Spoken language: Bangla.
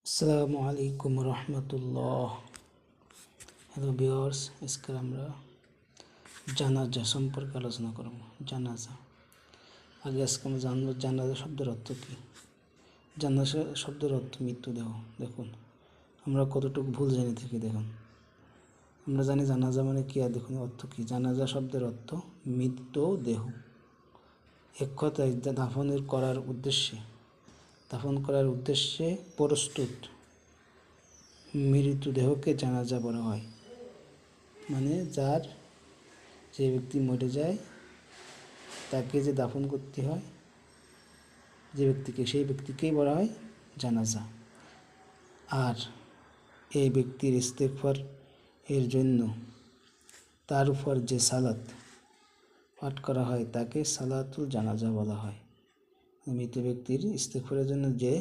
আসসালামু আলাইকুম রহমতুল্লাহ। হ্যালো ভিউয়ার্স, আজকে আমরা জানাজা সম্পর্কে আলোচনা করব। জানাজা আজকে আমরা জানবো জানাজা শব্দের অর্থ কী। জানাজা শব্দের অর্থ মৃত্যুদেহ। দেখুন আমরা কতটুকু ভুল জেনে থাকি। দেখুন আমরা জানি জানাজা মানে কী, আর দেখুন অর্থ কী। জানাজা শব্দের অর্থ মৃতদেহ। এক কথায় দাফন করার উদ্দেশ্যে প্রস্তুত মৃতদেহকে জানাজা বলা হয়। মানে যে ব্যক্তি মরে যায় তাকে যে দাফন করতে হয় সেই ব্যক্তিকেই বলা হয় জানাজা। আর এই ব্যক্তির ইস্তেগফার এর জন্য তার উপর যে সালাত পাঠ করা হয় তাকে সালাতুল জানাজা বলা হয়। মৃত ব্যক্তির ইস্তেগফারের জন্য যে